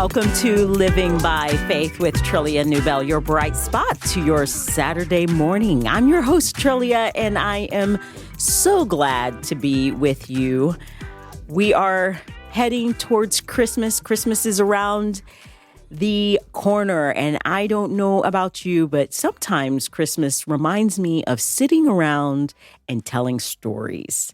Welcome to Living by Faith with Trillia Newbell, your bright spot to your Saturday morning. I'm your host, Trillia, and I am so glad to be with you. We are heading towards Christmas. Christmas is around the corner, and I don't know about you, but sometimes Christmas reminds me of sitting around and telling stories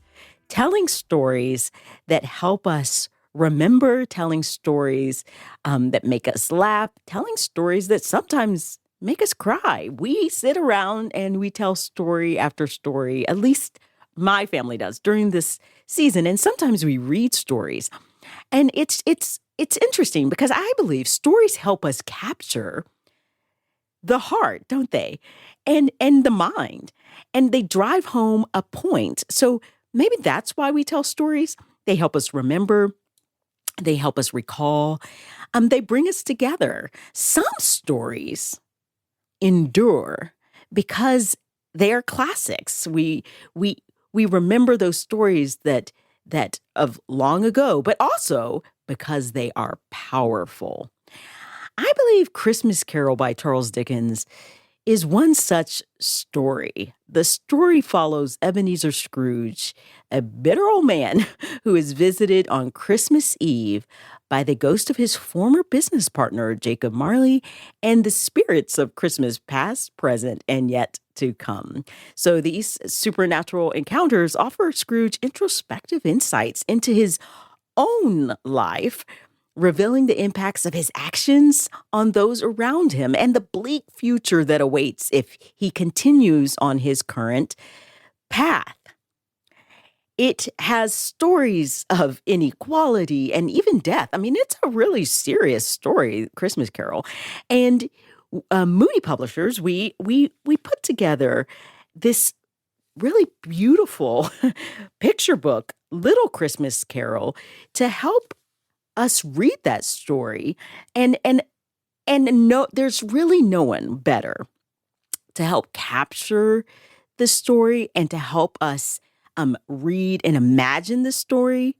that help us remember, telling stories that make us laugh, telling stories that sometimes make us cry. We sit around and we tell story after story, at least my family does during this season. And sometimes we read stories. And it's interesting because I believe stories help us capture the heart, don't they? And the mind. And they drive home a point. So maybe that's why we tell stories. They help us remember. They help us recall. They bring us together. Some stories endure because they are classics. We remember those stories that of long ago, but also because they are powerful. I believe Christmas Carol by Charles Dickens is one such story. The story follows Ebenezer Scrooge, a bitter old man who is visited on Christmas Eve by the ghost of his former business partner, Jacob Marley, and the spirits of Christmas past, present, and yet to come. So these supernatural encounters offer Scrooge introspective insights into his own life, revealing the impacts of his actions on those around him and the bleak future that awaits if he continues on his current path. It has stories of inequality and even death. I mean, it's a really serious story, Christmas Carol. And Moody Publishers, we put together this really beautiful picture book, Little Christmas Carol, to help us read that story and no, there's really no one better to help capture the story and to help us read and imagine the story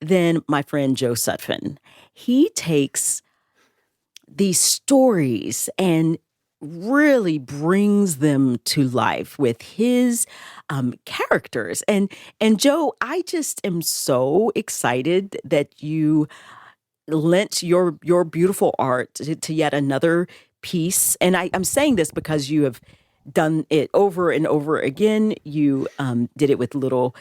than my friend Joe Sutphin. He takes these stories and really brings them to life with his characters. And Joe, I just am so excited that you lent your beautiful art to yet another piece. And I'm saying this because you have done it over and over again. You did it with Little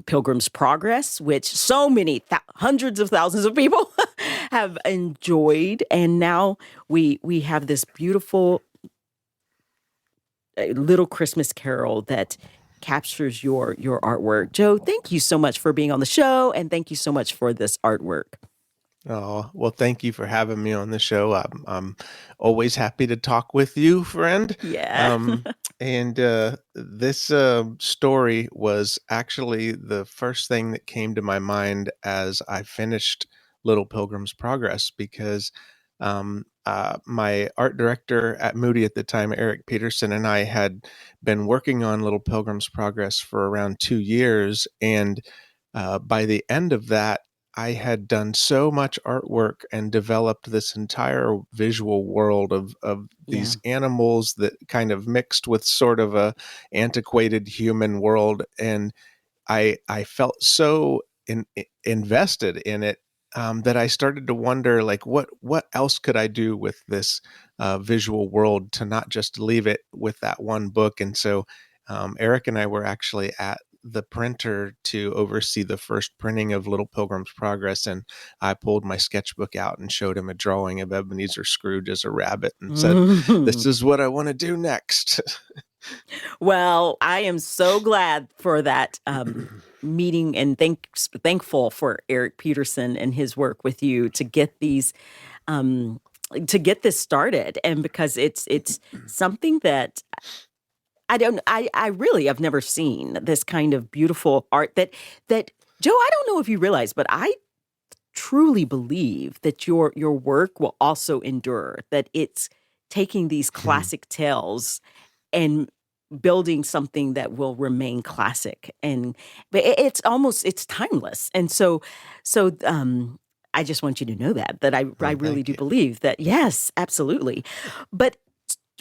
Pilgrim's Progress, which so many hundreds of thousands of people have enjoyed. And now we have this beautiful Little Christmas Carol that captures your artwork. Joe, thank you so much for being on the show, and thank you so much for this artwork. Oh, well, thank you for having me on the show. I'm always happy to talk with you, friend. Yeah. And this story was actually the first thing that came to my mind as I finished Little Pilgrim's Progress, because my art director at Moody at the time, Eric Peterson, and I had been working on Little Pilgrim's Progress for around 2 years. And by the end of that, I had done so much artwork and developed this entire visual world of these animals that kind of mixed with sort of a antiquated human world. And I felt so invested in it that I started to wonder, like, what else could I do with this visual world to not just leave it with that one book. And so Eric and I were actually at the printer to oversee the first printing of Little Pilgrim's Progress, and I pulled my sketchbook out and showed him a drawing of Ebenezer Scrooge as a rabbit and said, "This is what I want to do next." Well, I am so glad for that meeting, and thankful for Eric Peterson and his work with you to get these to get this started, and because it's something that I really have never seen this kind of beautiful art that Joe, I don't know if you realize, but I truly believe that your work will also endure, that it's taking these classic tales and building something that will remain classic, and but it's timeless. And so I just want you to know that I Oh, really thank do you. believe that. Yes, absolutely. But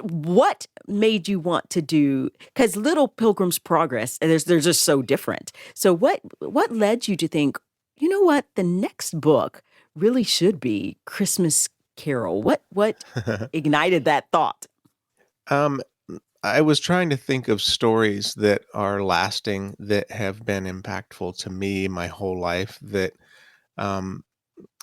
what made you want to do, because Little Pilgrim's Progress, they're just so different. So what led you to think, you know what, the next book really should be Christmas Carol? What ignited that thought? Um, I was trying to think of stories that are lasting, that have been impactful to me my whole life, that um,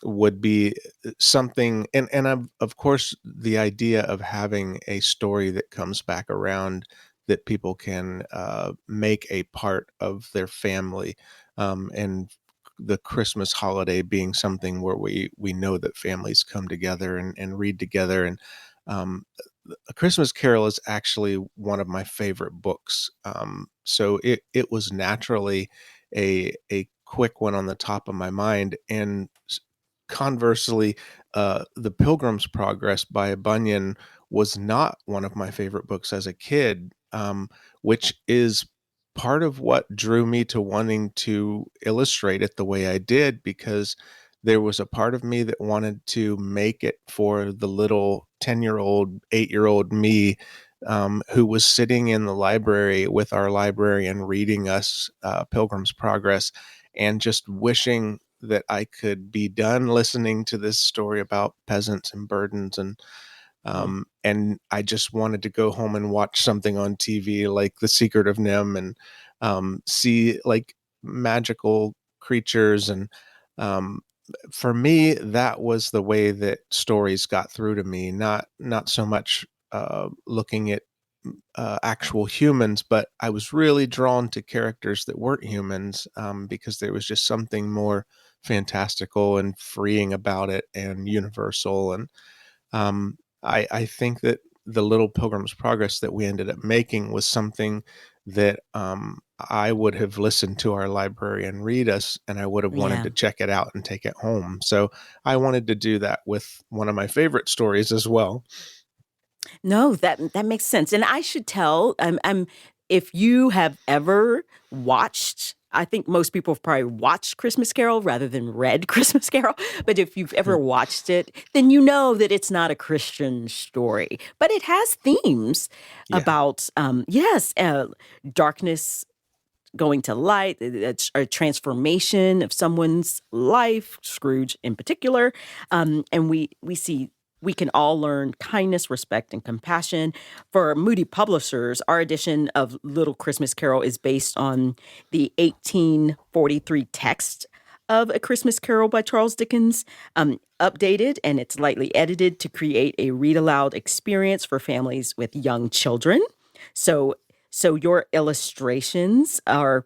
would be something. And of course, the idea of having a story that comes back around, that people can make a part of their family, and the Christmas holiday being something where we know that families come together and read together. And um, A Christmas Carol is actually one of my favorite books. So it was naturally a quick one on the top of my mind. And conversely, The Pilgrim's Progress by Bunyan was not one of my favorite books as a kid, which is part of what drew me to wanting to illustrate it the way I did, because there was a part of me that wanted to make it for the little 10-year-old, 8-year-old me, who was sitting in the library with our librarian reading us Pilgrim's Progress, and just wishing that I could be done listening to this story about peasants and burdens, Mhm. and I just wanted to go home and watch something on TV like The Secret of Nim, and see like magical creatures. And um, for me, that was the way that stories got through to me. Not so much looking at actual humans, but I was really drawn to characters that weren't humans, because there was just something more fantastical and freeing about it, and universal. And I think that the Little Pilgrim's Progress that we ended up making was something that I would have listened to our librarian read us, and I would have wanted Yeah. to check it out and take it home. So I wanted to do that with one of my favorite stories as well. No, that makes sense. And I should tell, if you have ever watched, I think most people have probably watched Christmas Carol rather than read Christmas Carol. But if you've ever watched it, then you know that it's not a Christian story, but it has themes Yeah. about, yes, darkness going to light, it's a transformation of someone's life, Scrooge in particular. And we see we can all learn kindness, respect, and compassion. For Moody Publishers, our edition of Little Christmas Carol is based on the 1843 text of A Christmas Carol by Charles Dickens, updated and it's lightly edited to create a read aloud experience for families with young children. So so your illustrations are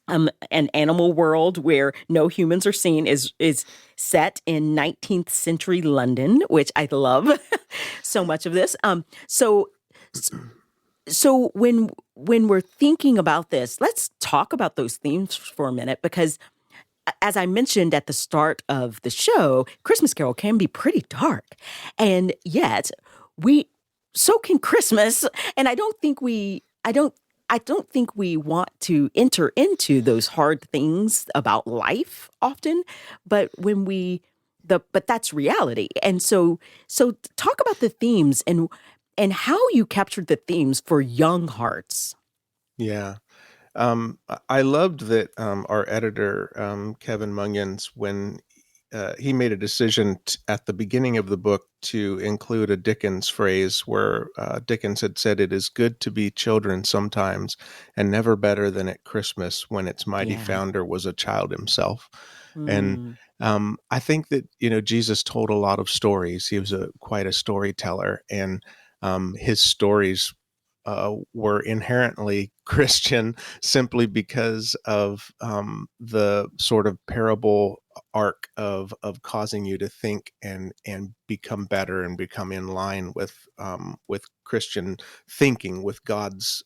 an animal world where no humans are seen is set in 19th century London, which I love so much of this. So when we're thinking about this, let's talk about those themes for a minute because as I mentioned at the start of the show, Christmas Carol can be pretty dark. And yet we so can Christmas. And I don't think we want to enter into those hard things about life often, but when we but that's reality. And so talk about the themes and how you captured the themes for young hearts. Yeah. I loved that our editor, Kevin Munions, when he made a decision at the beginning of the book to include a Dickens phrase where Dickens had said, "It is good to be children sometimes, and never better than at Christmas when its mighty Yeah. founder was a child himself." And Mm, I think that Jesus told a lot of stories. He was quite a storyteller, and his stories were inherently Christian, simply because of the sort of parable arc of causing you to think and become better and become in line with Christian thinking, with God's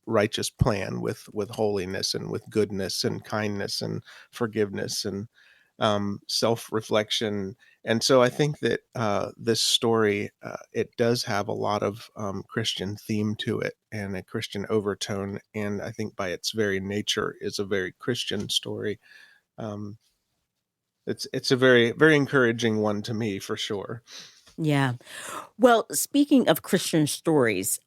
righteous plan, with holiness and with goodness and kindness and forgiveness and self-reflection. And so I think that this story, it does have a lot of Christian theme to it and a Christian overtone, and I think by its very nature is a very Christian story. Um, It's a very very encouraging one to me for sure. Yeah. Well, speaking of Christian stories,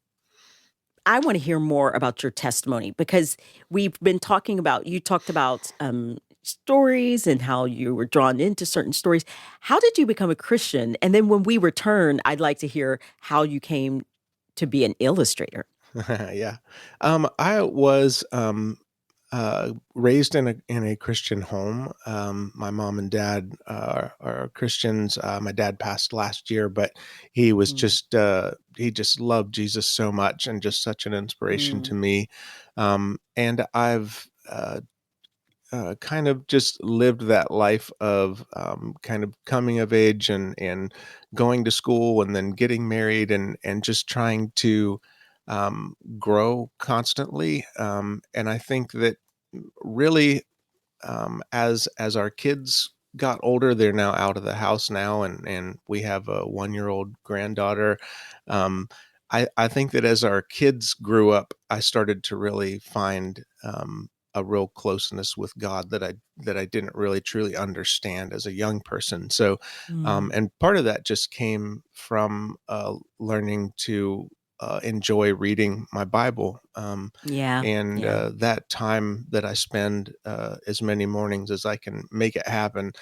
I want to hear more about your testimony because we've been talking about, you talked about stories and how you were drawn into certain stories. How did you become a Christian? And then when we return, I'd like to hear how you came to be an illustrator. Yeah. I was raised in a Christian home. My mom and dad are Christians. My dad passed last year, but Mm, he just loved Jesus so much and just such an inspiration to mm, me. And I've kind of just lived that life of kind of coming of age and going to school and then getting married and just trying to grow constantly. And I think that really, as our kids got older, they're now out of the house now, and we have a 1 year old granddaughter. Um, I think that as our kids grew up, I started to really find a real closeness with God that I didn't really truly understand as a young person. So, mm. and part of that just came from learning to enjoy reading my Bible. Yeah. And Yeah. that time that I spend as many mornings as I can make it happen,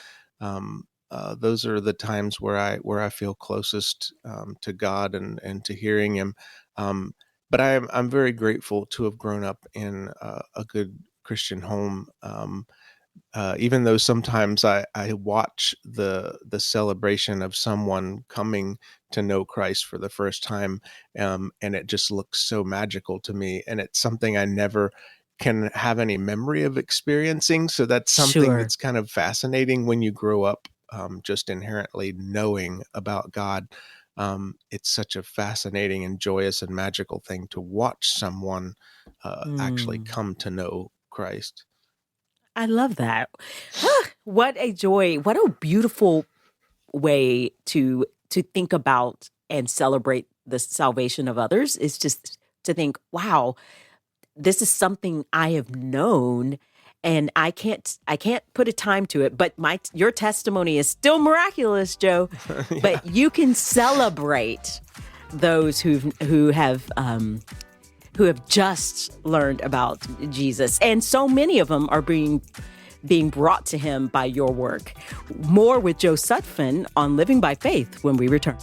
those are the times where I feel closest to God and to hearing Him. Um, but I'm very grateful to have grown up in a good Christian home. Even though sometimes I watch the celebration of someone coming to know Christ for the first time, and it just looks so magical to me, and it's something I never can have any memory of experiencing. So that's something Sure. that's kind of fascinating when you grow up, just inherently knowing about God. It's such a fascinating and joyous and magical thing to watch someone actually Mm. come to know Christ. I love that. What a joy. What a beautiful way to think about and celebrate the salvation of others is just to think, wow, this is something I have known and I can't put a time to it, but my your testimony is still miraculous, Joe. Yeah. But you can celebrate those who have just learned about Jesus. And so many of them are being brought to him by your work. More with Joe Sutphin on Living by Faith when we return.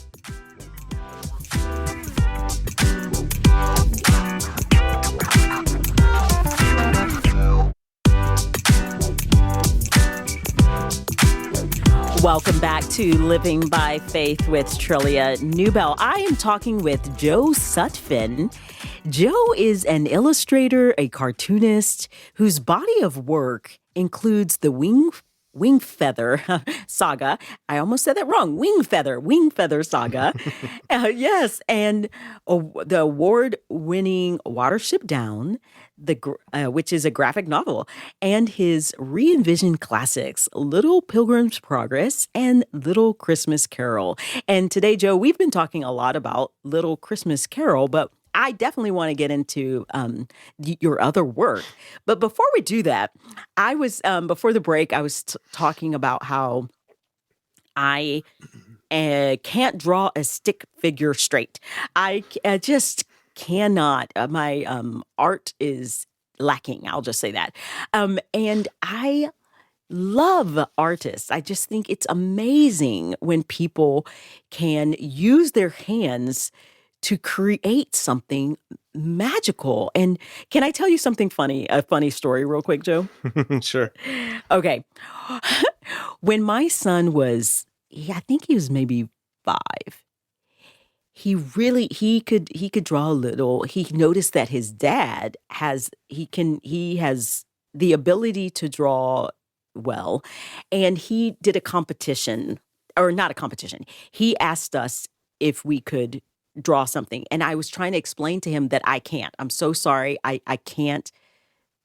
Welcome back to Living by Faith with Trillia Newbell. I am talking with Joe Sutphin. Joe is an illustrator, a cartoonist whose body of work includes the Wing Feather saga. I almost said that wrong. Wing Feather saga. Yes, and the award-winning Watership Down, which is a graphic novel, and his re-envisioned classics, Little Pilgrim's Progress and Little Christmas Carol. And today, Joe, we've been talking a lot about Little Christmas Carol, but I definitely want to get into your other work. But before we do that, I was before the break, I was talking about how I can't draw a stick figure straight. I just cannot. My art is lacking. I'll just say that. And I love artists. I just think it's amazing when people can use their hands to create something magical. And can I tell you something funny? A funny story, real quick, Joe? Sure. Okay. When my son was, I think he was maybe 5, he could draw a little. He noticed that his dad he has the ability to draw well, and he did a competition, or not a competition. He asked us if we could draw something, and I was trying to explain to him that I can't. I'm so sorry. I can't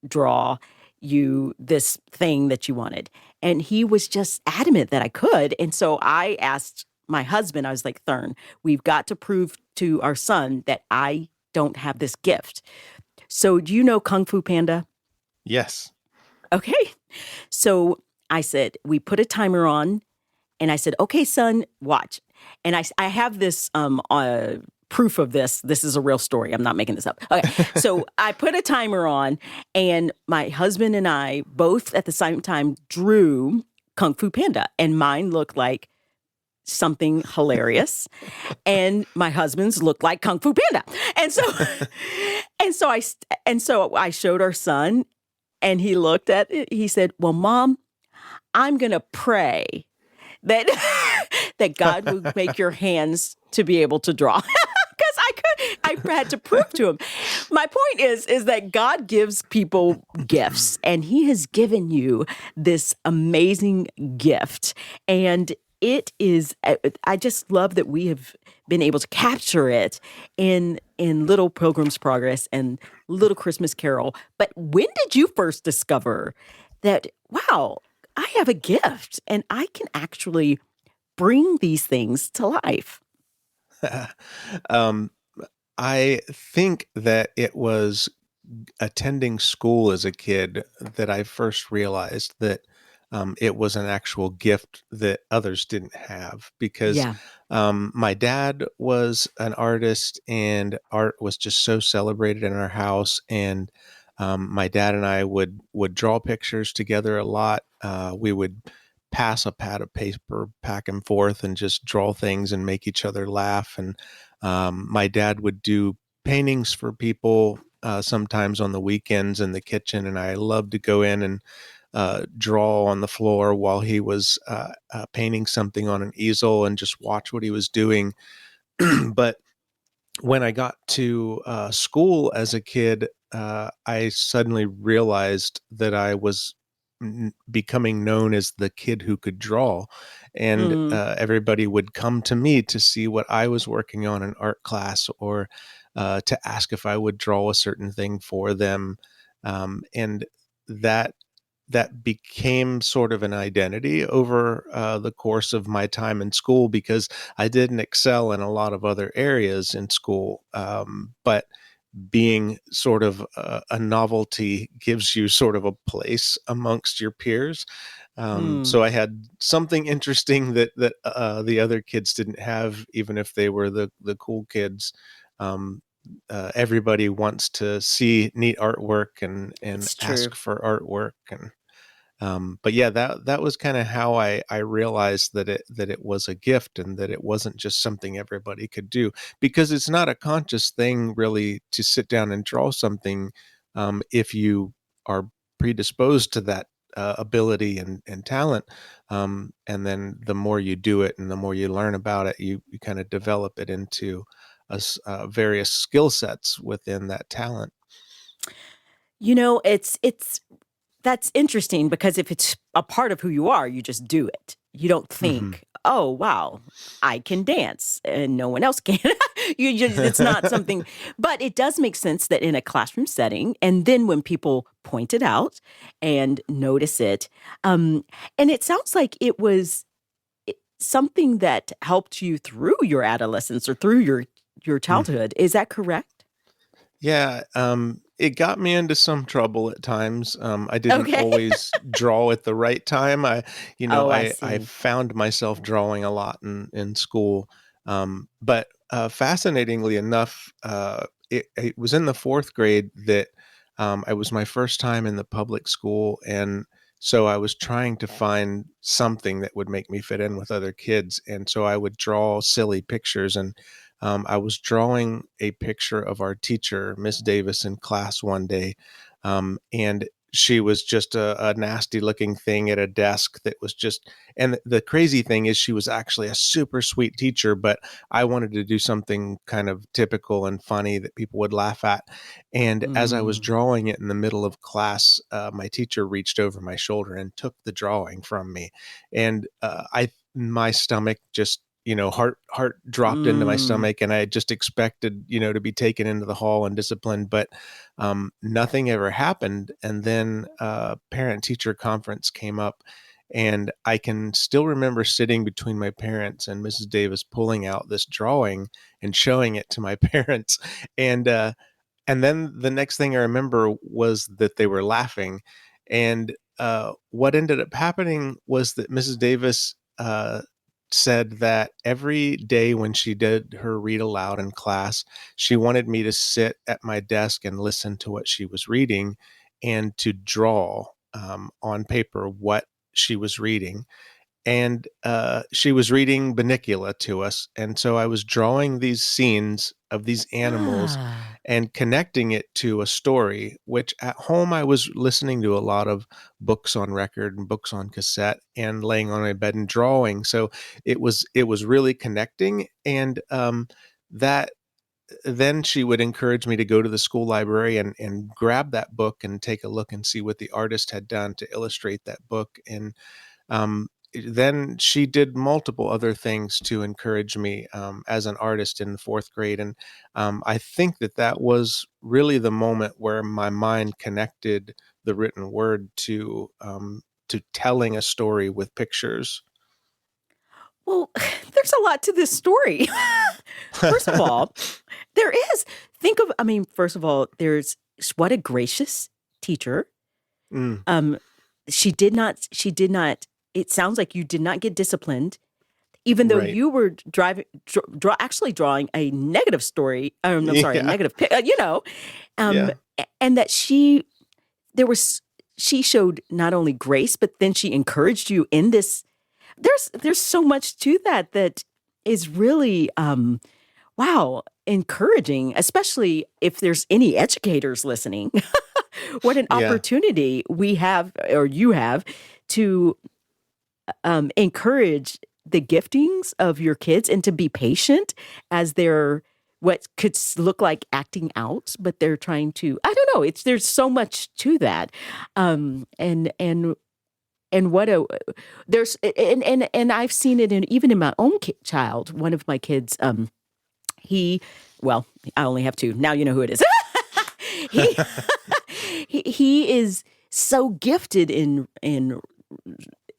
draw you this thing that you wanted. And he was just adamant that I could. And so I asked my husband, I was like, Thurn, we've got to prove to our son that I don't have this gift. So do you know Kung Fu Panda? Yes. Okay. So I said, we put a timer on, and I said, okay, son, watch. And I have this proof of this. This is a real story. I'm not making this up. Okay. So I put a timer on, and my husband and I both at the same time drew Kung Fu Panda, and mine looked like something hilarious, and my husband's looked like Kung Fu Panda. And so, and so I, and so I showed our son, and he looked at it. He said, "Well, Mom, I'm gonna pray that that God would make your hands to be able to draw." Because I had to prove to him. My point is that God gives people gifts, and He has given you this amazing gift, and it is. I just love that we have been able to capture it in Little Pilgrim's Progress and Little Christmas Carol. But when did you first discover that? Wow, I have a gift, and I can actually bring these things to life. um, I think that it was attending school as a kid that I first realized that it was an actual gift that others didn't have because Yeah. my dad was an artist and art was just so celebrated in our house. And my dad and I would draw pictures together a lot. We would pass a pad of paper back and forth and just draw things and make each other laugh. And my dad would do paintings for people sometimes on the weekends in the kitchen, and I loved to go in and draw on the floor while he was painting something on an easel and just watch what he was doing. But when I got to school as a kid, I suddenly realized that I was becoming known as the kid who could draw. And Mm, everybody would come to me to see what I was working on in art class or to ask if I would draw a certain thing for them. And that that became sort of an identity over the course of my time in school because I didn't excel in a lot of other areas in school. But being sort of a novelty gives you sort of a place amongst your peers. mm. So I had something interesting that the other kids didn't have, even if they were the cool kids. Um, Everybody wants to see neat artwork and It's true. ask for artwork, and but yeah, that was kind of how I realized that it was a gift and that it wasn't just something everybody could do because it's not a conscious thing really to sit down and draw something if you are predisposed to that ability and talent. And then the more you do it and the more you learn about it, you kind of develop it into various skill sets within that talent. It's that's interesting because if it's a part of who you are, you just do it. You don't Hmm. think, "Oh, wow, I can dance and no one else can." It's not something, but it does make sense that in a classroom setting, and then when people point it out and notice it, um, and it sounds like it was something that helped you through your adolescence or through your childhood. Is that correct? Yeah, it got me into some trouble at times. I didn't Okay. always draw at the right time. Oh, I I see. found myself drawing a lot in school. But fascinatingly enough, it was in the fourth grade that it was my first time in the public school, and so I was trying to find something that would make me fit in with other kids, and so I would draw silly pictures and I was drawing a picture of our teacher, Miss Davis, in class one day, and she was just a nasty looking thing at a desk that was just. And the crazy thing is, she was actually a super sweet teacher, but I wanted to do something kind of typical and funny that people would laugh at. And as I was Mm, drawing it in the middle of class, my teacher reached over my shoulder and took the drawing from me, and my stomach just heart dropped into my mm. stomach, and I just expected to be taken into the hall and disciplined, but nothing ever happened. And then parent teacher conference came up, and I can still remember sitting between my parents and Mrs. Davis pulling out this drawing and showing it to my parents. And and then the next thing I remember was that they were laughing. And what ended up happening was that Mrs. Davis said that every day when she did her read aloud in class, she wanted me to sit at my desk and listen to what she was reading and to draw on paper what she was reading. And she was reading Bunnicula to us, and so I was drawing these scenes of these animals Ah. and connecting it to a story, which at home I was listening to a lot of books on record and books on cassette and laying on my bed and drawing. So it was really connecting, and that then she would encourage me to go to the school library and grab that book and take a look and see what the artist had done to illustrate that book. And um, then she did multiple other things to encourage me as an artist in the fourth grade. And I think that that was really the moment where my mind connected the written word to telling a story with pictures. Well, there's a lot to this story. First of all, there is. I mean, first of all, what a gracious teacher. Mm, Um, she did not, it sounds like you did not get disciplined, even though right. you were actually drawing a negative story. I'm sorry, a Yeah. negative, um, Yeah. and that there was, she showed not only grace, but then she encouraged you in this. There's so much to that is really, wow, encouraging, especially if there's any educators listening. What an Yeah. opportunity we have, or you have, to encourage the giftings of your kids and to be patient as they're what could look like acting out, but they're trying to. I don't know. There's so much to that, and what a there's and I've seen it even in my own child. One of my kids, he, well, I only have two. Now you know who it is. he he is so gifted in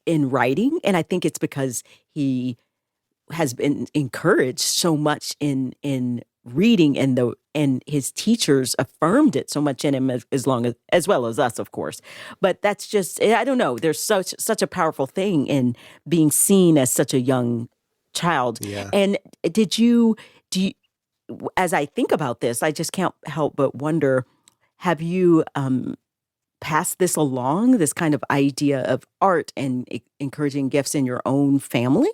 writing, and I think it's because he has been encouraged so much in reading, and his teachers affirmed it so much in him, as well as us, of course. But that's just, I don't know. There's such a powerful thing in being seen as such a young child. Yeah. And did you do you, as I think about this, I just can't help but wonder: have you passed this along, this kind of idea of art and encouraging gifts in your own family?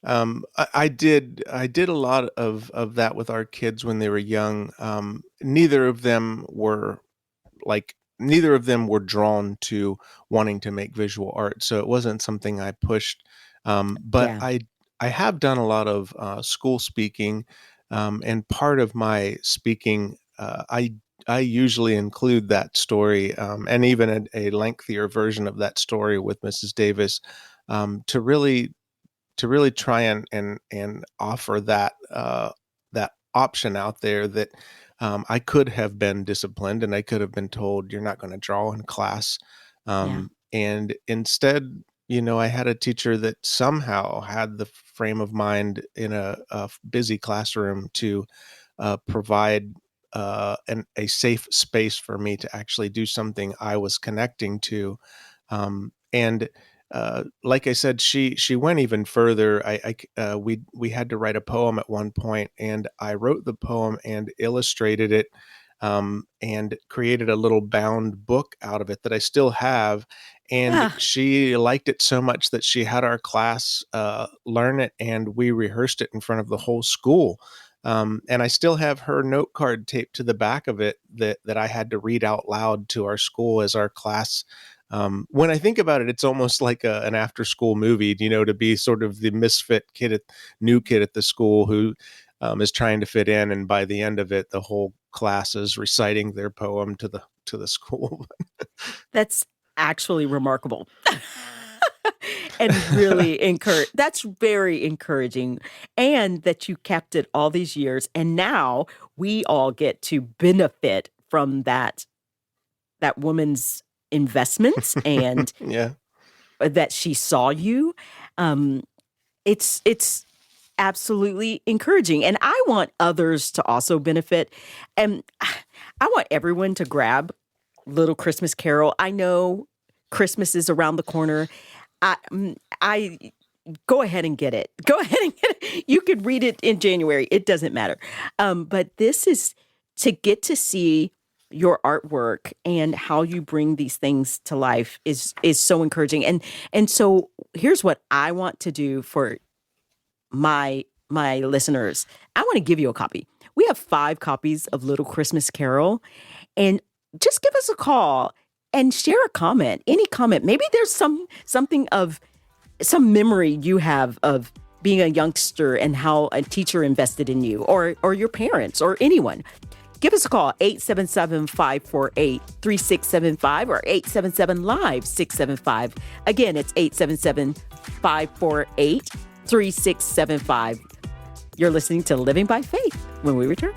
I did a lot of that with our kids when they were young. Neither of them were neither of them were drawn to wanting to make visual art, so it wasn't something I pushed. But Yeah. I have done a lot of school speaking, and part of my speaking, I usually include that story, and even a lengthier version of that story with Mrs. Davis, to really try and offer that option out there that I could have been disciplined and I could have been told you're not going to draw in class, Yeah. and instead, I had a teacher that somehow had the frame of mind in a busy classroom to provide a safe space for me to actually do something I was connecting to, and like I said, she went even further. We had to write a poem at one point, and I wrote the poem and illustrated it, and created a little bound book out of it that I still have. And Ah, she liked it so much that she had our class learn it, and we rehearsed it in front of the whole school. And I still have her note card taped to the back of it that I had to read out loud to our school as our class. When I think about it, it's almost like an after-school movie, to be sort of the misfit new kid at the school who is trying to fit in, and by the end of it, the whole class is reciting their poem to the school. that's actually remarkable. And really that's very encouraging, and that you kept it all these years, and now we all get to benefit from that woman's investments, and Yeah. that she saw you. Um, it's absolutely encouraging, and I want others to also benefit, and I want everyone to grab Little Christmas Carol. I know Christmas is around the corner. I go ahead and get it. Go ahead and get it. You could read it in January. It doesn't matter. But this is to get to see your artwork and how you bring these things to life is so encouraging. And so here's what I want to do for my listeners. I want to give you a copy. We have 5 copies of Little Christmas Carol, and just give us a call and share a comment. Any comment. Maybe there's something of some memory you have of being a youngster and how a teacher invested in you or your parents or anyone. Give us a call, 877-548-3675 or 877-LIVE-675. Again, it's 877-548-3675. You're listening to Living by Faith when we return.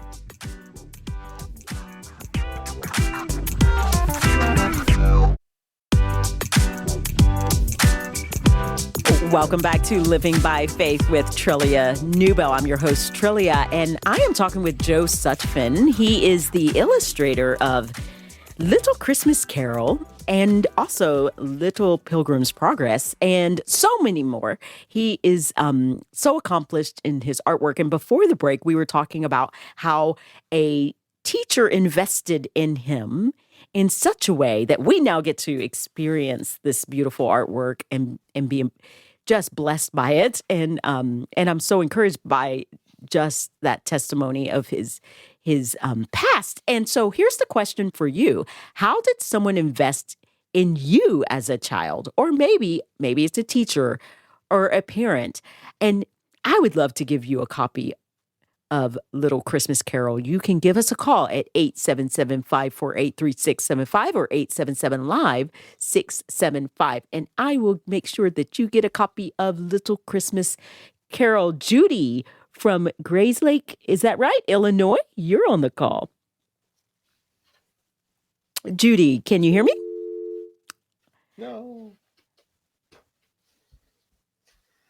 Welcome back to Living by Faith with Trillia Newbell. I'm your host, Trillia, and I am talking with Joe Sutphin. He is the illustrator of Little Christmas Carol and also Little Pilgrim's Progress and so many more. He is so accomplished in his artwork. And before the break, we were talking about how a teacher invested in him in such a way that we now get to experience this beautiful artwork and be just blessed by it. And I'm so encouraged by just that testimony of his past. And so here's the question for you. How did someone invest in you as a child? Or maybe it's a teacher or a parent. And I would love to give you a copy of Little Christmas Carol. You can give us a call at 877-548-3675 or 877-LIVE-675. And I will make sure that you get a copy of Little Christmas Carol. Judy from Grayslake, is that right? Illinois? You're on the call. Judy, can you hear me? No.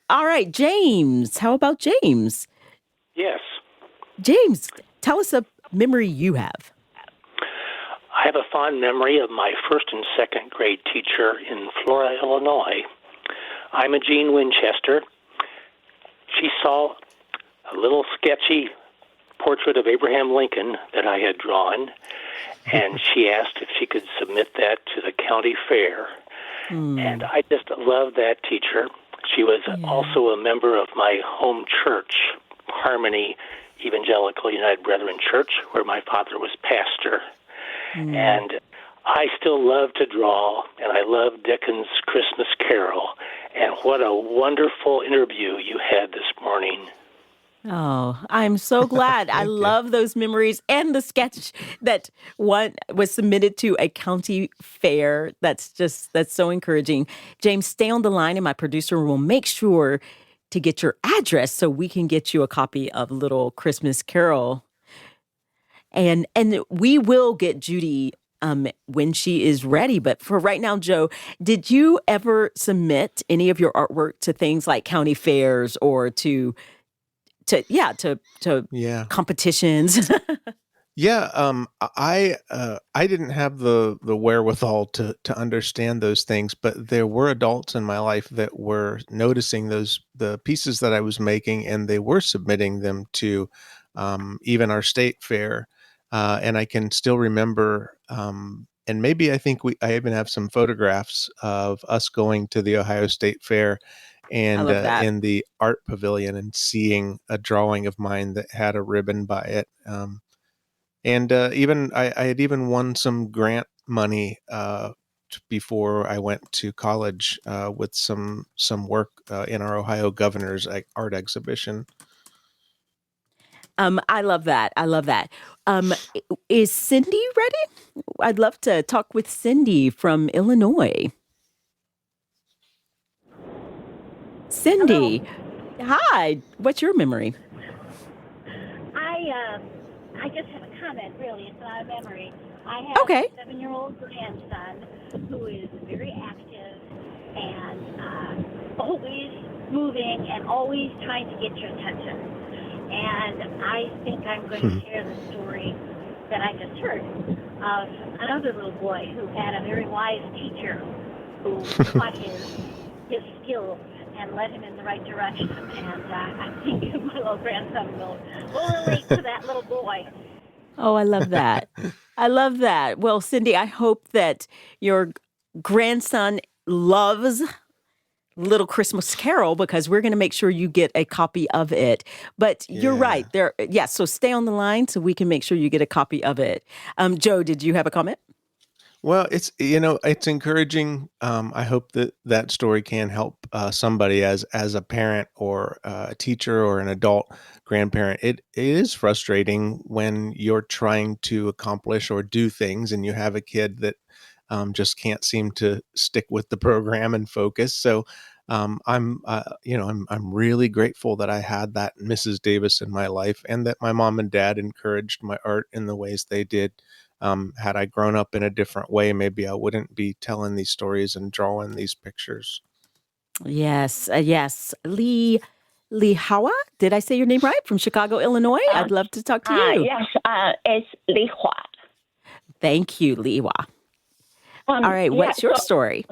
All right, James. How about James? Yes. James, tell us a memory you have. I have a fond memory of my first and second grade teacher in Flora, Illinois. I'm a Jean Winchester. She saw a little sketchy portrait of Abraham Lincoln that I had drawn, and she asked if she could submit that to the county fair. And I just loved that teacher. She was also a member of my home church, Harmony Evangelical United Brethren Church, where my father was pastor. And I still love to draw, and I love Dickens' Christmas Carol. And what a wonderful interview you had this morning. Oh, I'm so glad. I love those memories and the sketch that one was submitted to a county fair. That's so encouraging. James, stay on the line and my producer will make sure to get your address so we can get you a copy of Little Christmas Carol. And we will get Judy when she is ready. But for right now, Joe, did you ever submit any of your artwork to things like county fairs or to competitions? I didn't have the wherewithal to understand those things, but there were adults in my life that were noticing the pieces that I was making, and they were submitting them to even our state fair. And I can still remember, and maybe I even have some photographs of us going to the Ohio State Fair and in the art pavilion and seeing a drawing of mine that had a ribbon by it. And even I had even won some grant money before I went to college with some work in our Ohio Governor's art exhibition. I love that. Is Cindy ready? I'd love to talk with Cindy from Illinois. Cindy, hello. Hi. What's your memory? I just have a comment, really. It's not a memory. I have a 7-year-old grandson who is very active and always moving and always trying to get your attention. And I think I'm going to share the story that I just heard. of another little boy who had a very wise teacher who taught his skills and led him in the right direction. And I think my little grandson will relate to that little boy. Oh, I love that. I love that. Well, Cindy, I hope that your grandson loves Little Christmas Carol, because we're going to make sure you get a copy of it. But you're right. So stay on the line so we can make sure you get a copy of it. Joe, did you have a comment? Well, it's encouraging. I hope that that story can help somebody as a parent or a teacher or an adult grandparent. It is frustrating when you're trying to accomplish or do things and you have a kid that just can't seem to stick with the program and focus. So I'm really grateful that I had that Mrs. Davis in my life, and that my mom and dad encouraged my art in the ways they did. Had I grown up in a different way, maybe I wouldn't be telling these stories and drawing these pictures. Yes, yes. Lee Hawa, did I say your name right? From Chicago, Illinois? I'd love to talk to you. Yes, it's Li Hua. Thank you, Li Hua. All right, what's your story?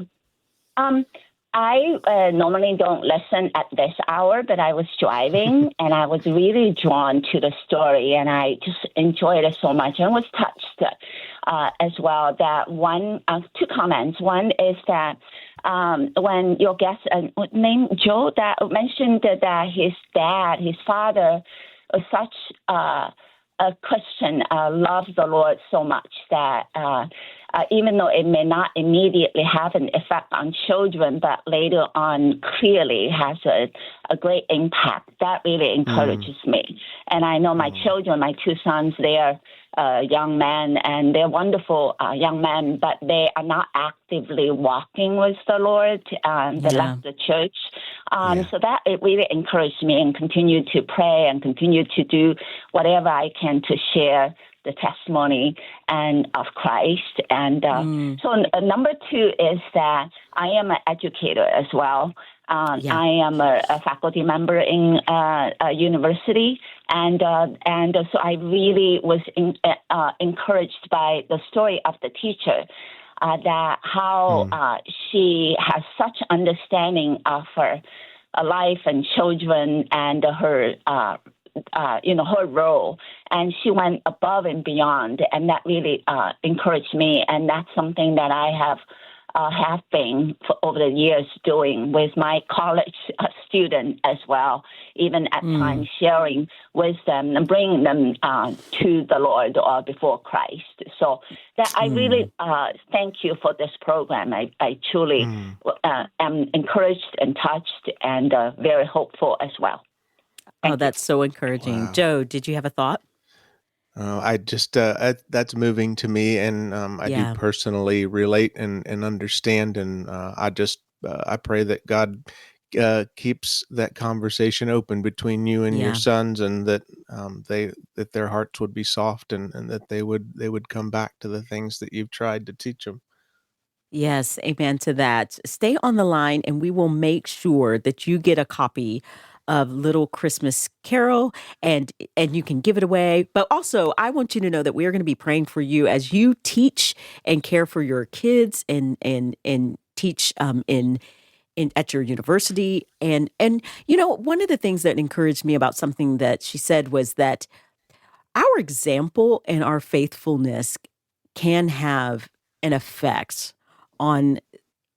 I normally don't listen at this hour, but I was driving and I was really drawn to the story, and I just enjoyed it so much. And was touched as well. That two comments. One is that when your guest named Joe that mentioned that his father, was such a Christian, loves the Lord so much that even though it may not immediately have an effect on children, but later on clearly has a great impact, that really encourages me. And I know my children, my two sons, they're young men, and they're wonderful young men, but they are not actively walking with the Lord. They left the church. So that it really encouraged me, and continue to pray and continue to do whatever I can to share the testimony and of Christ. And so number two is that I am an educator as well. I am a faculty member in a university, and so I really was encouraged by the story of the teacher, that how she has such understanding of her life and children and her her role, and she went above and beyond, and that really encouraged me, and that's something that I have been for over the years doing with my college student as well, even at times sharing with them and bringing them to the Lord or before Christ. So that I really thank you for this program. I truly am encouraged and touched and very hopeful as well. That's so encouraging. Wow. Joe, did you have a thought? I just that's moving to me, and I do personally relate and understand, and I pray that God keeps that conversation open between you and your sons, and that that their hearts would be soft, and that they would come back to the things that you've tried to teach them. Yes, amen to that. Stay on the line and we will make sure that you get a copy of Little Christmas Carol, and you can give it away. But also, I want you to know that we are going to be praying for you as you teach and care for your kids and teach in at your university. And one of the things that encouraged me about something that she said was that our example and our faithfulness can have an effect on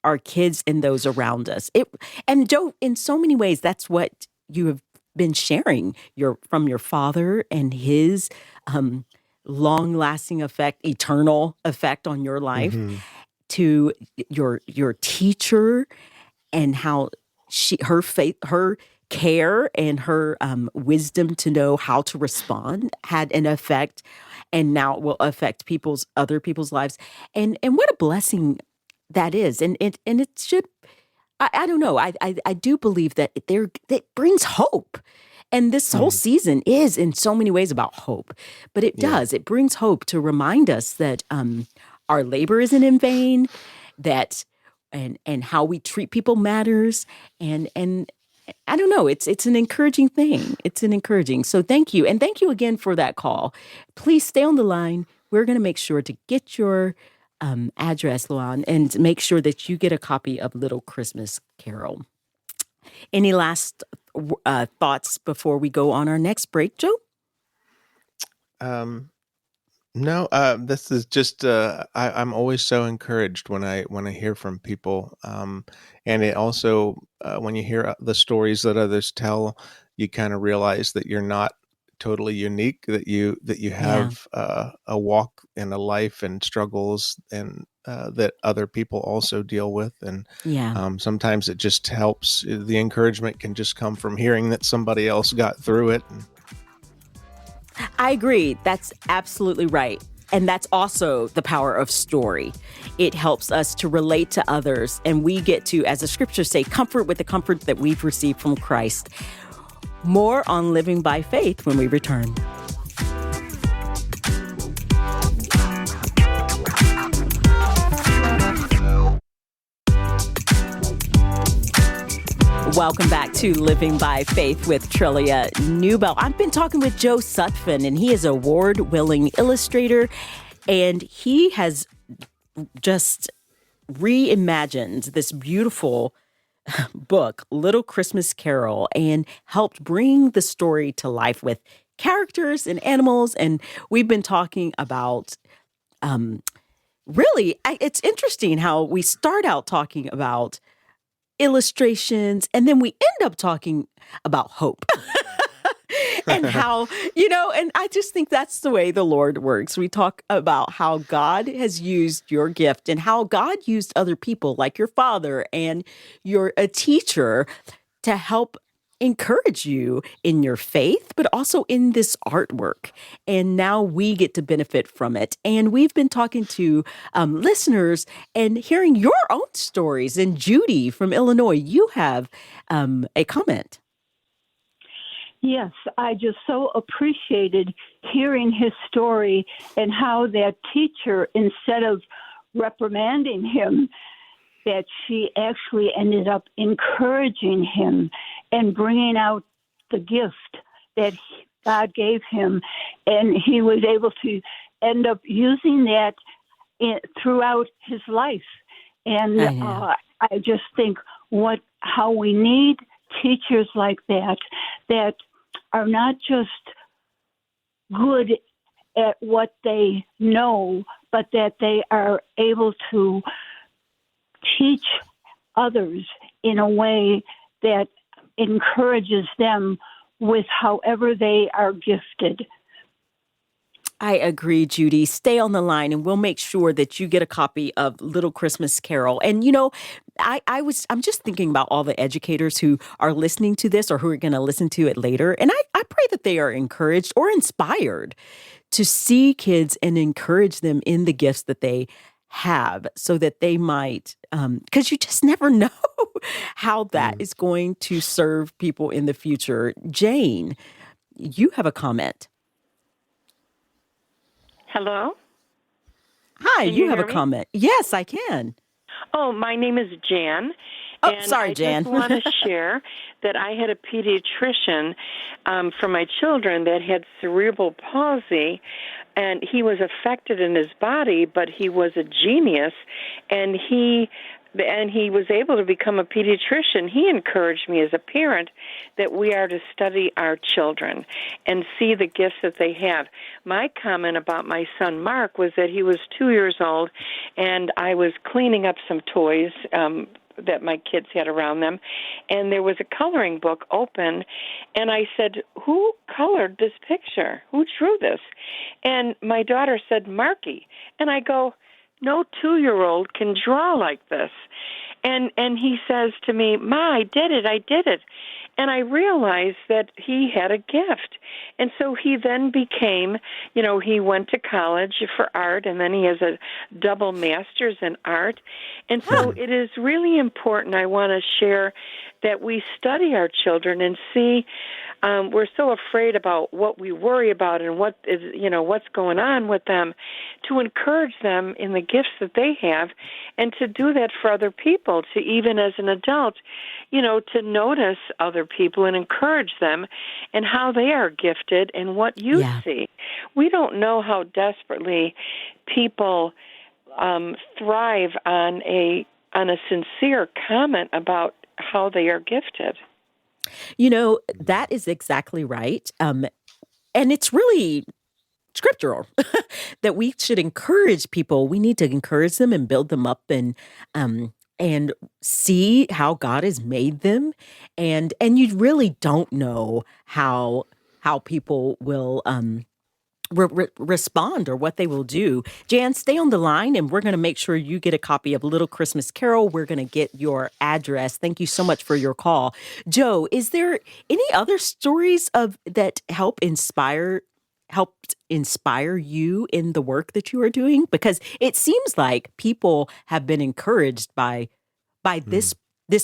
our kids and those around us. And Joe, in so many ways, that's what you have been sharing from your father and his long-lasting effect, eternal effect on your life, to your teacher, and how her faith, her care, and her wisdom to know how to respond had an effect, and now it will affect other people's lives. And what a blessing that is. And it should, I don't know. I do believe that that brings hope. And this whole season is in so many ways about hope, but it does. It brings hope to remind us that our labor isn't in vain, that and how we treat people matters. And I don't know. It's an encouraging thing. It's an encouraging. So thank you. And thank you again for that call. Please stay on the line. we're going to make sure to get your address, Luan, and make sure that you get a copy of Little Christmas Carol. Any last thoughts before we go on our next break, Joe? No, this is just I'm always so encouraged when I hear from people, and it also when you hear the stories that others tell, you kind of realize that you're not totally unique, that you Yeah. have a walk and a life and struggles and that other people also deal with, and Yeah. sometimes it just helps. The encouragement can just come from hearing that somebody else got through it. I agree. That's absolutely right. And that's also the power of story. It helps us to relate to others, and we get to, as the scriptures say, comfort with the comfort that we've received from Christ. More on Living by Faith when we return. Welcome back to Living by Faith with Trillia Newbell. I've been talking with Joe Sutphin, and he is an award-winning illustrator, and he has just reimagined this beautiful book, Little Christmas Carol, and helped bring the story to life with characters and animals. And we've been talking about it's interesting how we start out talking about illustrations, and then we end up talking about hope. And how, and I just think that's the way the Lord works. We talk about how God has used your gift and how God used other people like your father and you're a teacher to help encourage you in your faith, but also in this artwork. And now we get to benefit from it. And we've been talking to listeners and hearing your own stories. And Judy from Illinois, you have a comment. Yes, I just so appreciated hearing his story and how that teacher, instead of reprimanding him, that she actually ended up encouraging him and bringing out the gift that God gave him. And he was able to end up using that throughout his life. And I just think how we need teachers like that are not just good at what they know, but that they are able to teach others in a way that encourages them with however they are gifted. I agree, Judy. Stay on the line and we'll make sure that you get a copy of Little Christmas Carol. And, I'm just thinking about all the educators who are listening to this or who are going to listen to it later. And I pray that they are encouraged or inspired to see kids and encourage them in the gifts that they have so that they might, because you just never know how that is going to serve people in the future. Jane, you have a comment. Hello? Hi, Can you you have a hear me? comment. Yes, I can. Oh, my name is Jan. Oh, And sorry, I Jan. just want to share that I had a pediatrician for my children that had cerebral palsy, and he was affected in his body, but he was a genius, and he was able to become a pediatrician. He encouraged me as a parent that we are to study our children and see the gifts that they have. My comment about my son Mark was that he was 2 years old, and I was cleaning up some toys that my kids had around them, and there was a coloring book open, and I said, "Who colored this picture? Who drew this?" And my daughter said, "Marky." And I go, "No 2-year-old can draw like this." And he says to me, "Ma, I did it. And I realized that he had a gift. And so he then became, he went to college for art, and then he has a double master's in art. And so it is really important, I want to share, that we study our children and see we're so afraid about what we worry about and what is, what's going on with them, to encourage them in the gifts that they have, and to do that for other people, to even as an adult, to notice other people and encourage them and how they are gifted and what you see. We don't know how desperately people thrive on a sincere comment about how they are gifted. That is exactly right. And it's really scriptural that we should encourage people. We need to encourage them and build them up and see how God has made them. And you really don't know how people will respond or what they will do. Jan, stay on the line, and we're going to make sure you get a copy of Little Christmas Carol. We're going to get your address. Thank you so much for your call. Joe, is there any other stories that helped inspire you in the work that you are doing? Because it seems like people have been encouraged by this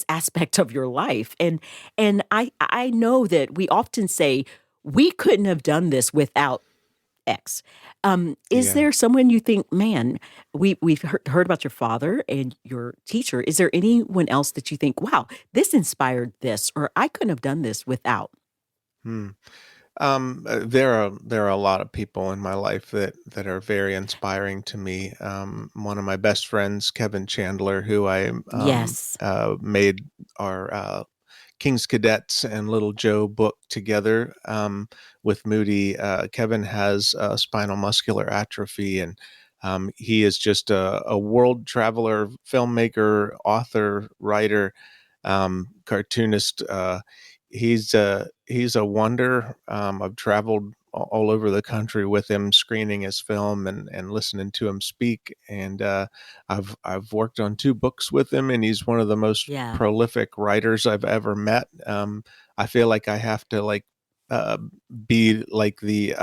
aspect of your life. And I know that we often say we couldn't have done this without X. Is there someone you think, man, we've heard about your father and your teacher. Is there anyone else that you think, wow, this inspired this, or I couldn't have done this without? There are a lot of people in my life that are very inspiring to me. One of my best friends, Kevin Chandler, who I made our King's Cadets and Little Joe book together with Moody. Kevin has spinal muscular atrophy, and he is just a world traveler, filmmaker, author, writer, cartoonist. He's a wonder. I've traveled all over the country with him, screening his film and listening to him speak. And I've worked on 2 books with him, and he's one of the most prolific writers I've ever met. I feel like I have to be like the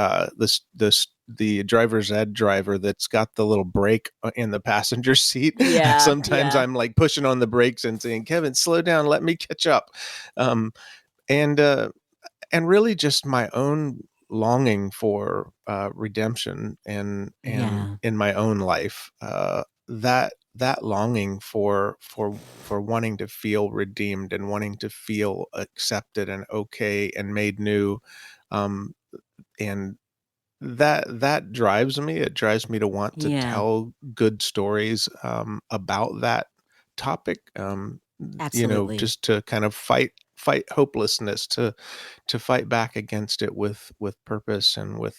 driver's ed driver that's got the little brake in the passenger seat. Sometimes I'm like pushing on the brakes and saying, Kevin, slow down, let me catch up. And really just my own longing for redemption and in my own life, that longing for wanting to feel redeemed and wanting to feel accepted and okay and made new, and that drives me. It drives me to want to tell good stories about that topic. Absolutely. Just to kind of fight hopelessness, to fight back against it with purpose and with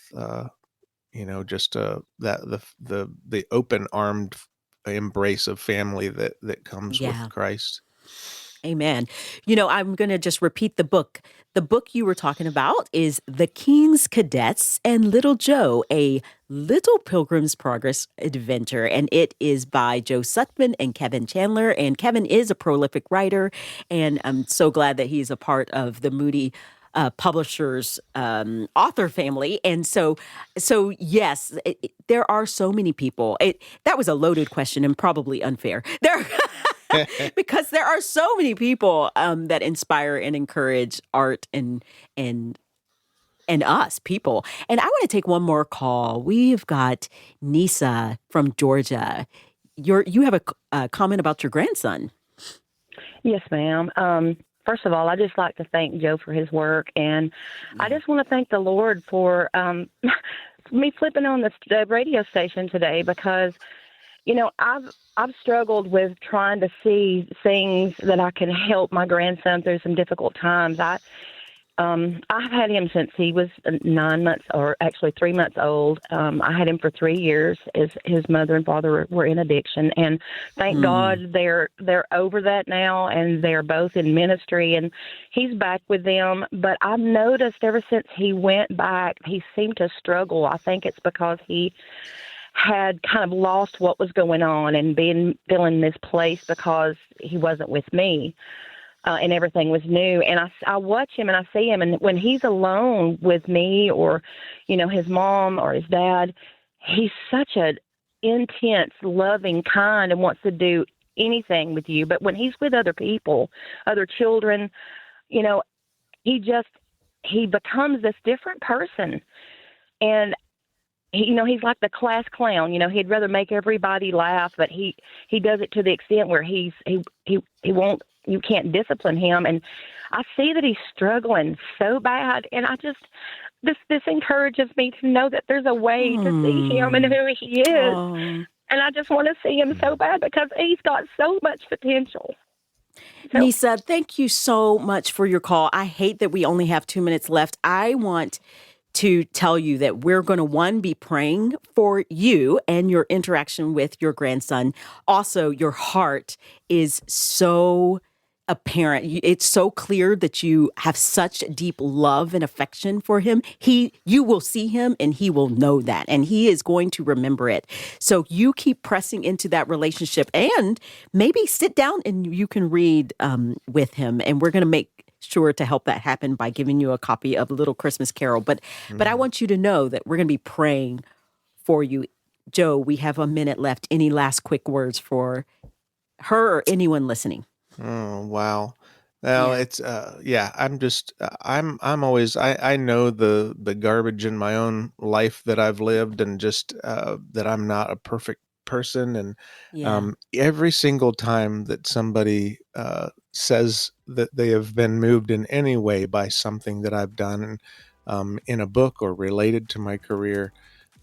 just that the open armed embrace of family that comes with Christ. Amen. I'm going to just repeat the book. The book you were talking about is The King's Cadets and Little Joe, a Little Pilgrim's Progress adventure. And it is by Joe Sutphin and Kevin Chandler. And Kevin is a prolific writer. And I'm so glad that he's a part of the Moody Publishers author family. And so yes, there are so many people. That was a loaded question and probably unfair. Because there are so many people that inspire and encourage art and us people. And I want to take one more call. We've got Nisa from Georgia. You have a comment about your grandson. Yes, ma'am. First of all, I just like to thank Joe for his work, and I just want to thank the Lord for me flipping on the radio station today, because I've struggled with trying to see things that I can help my grandson through some difficult times. I've had him since he was 9 months, or actually 3 months old. I had him for 3 years. His mother and father were in addiction, and thank God they're over that now, and they're both in ministry, and he's back with them. But I've noticed ever since he went back, he seemed to struggle. I think it's because he had kind of lost what was going on and feeling misplaced because he wasn't with me. And everything was new. And I watch him and I see him. And when he's alone with me or, his mom or his dad, he's such an intense, loving, kind, and wants to do anything with you. But when he's with other people, other children, he just he becomes this different person. And he's like the class clown. He'd rather make everybody laugh, but he does it to the extent where he won't. You can't discipline him, and I see that he's struggling so bad. And this encourages me to know that there's a way to see him and who he is. And I just want to see him so bad because he's got so much potential. So, Nisa, thank you so much for your call. I hate that we only have 2 minutes left. I want to tell you that we're going to, one, be praying for you and your interaction with your grandson. Also, your heart is so apparent. It's so clear that you have such deep love and affection for him. You will see him and he will know that, and he is going to remember it. So you keep pressing into that relationship, and maybe sit down and you can read with him. And we're going to make sure to help that happen by giving you a copy of Little Christmas Carol. But I want you to know that we're going to be praying for you. Joe, we have a minute left. Any last quick words for her or anyone listening? Oh, wow. Well, it's, I'm always, I know the garbage in my own life that I've lived, and just, that I'm not a perfect person. And, every single time that somebody, says that they have been moved in any way by something that I've done, in a book or related to my career,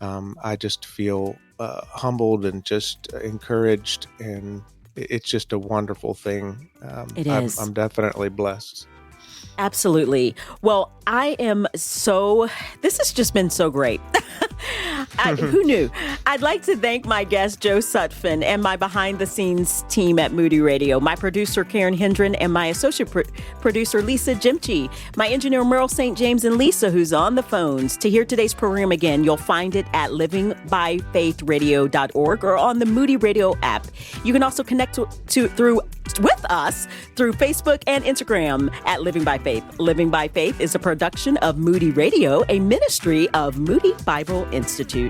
I just feel, humbled and just encouraged, and it's just a wonderful thing. It is. I'm definitely blessed. Absolutely. Well, this has just been so great. Who knew? I'd like to thank my guest, Joe Sutphin, and my behind-the-scenes team at Moody Radio, my producer, Karen Hendren, and my associate producer, Lisa Jimchi, my engineer, Merle St. James, and Lisa, who's on the phones. To hear today's program again, you'll find it at livingbyfaithradio.org or on the Moody Radio app. You can also connect with us through Facebook and Instagram at Living by Faith. Living by Faith is a production of Moody Radio, a ministry of Moody Bible Institute.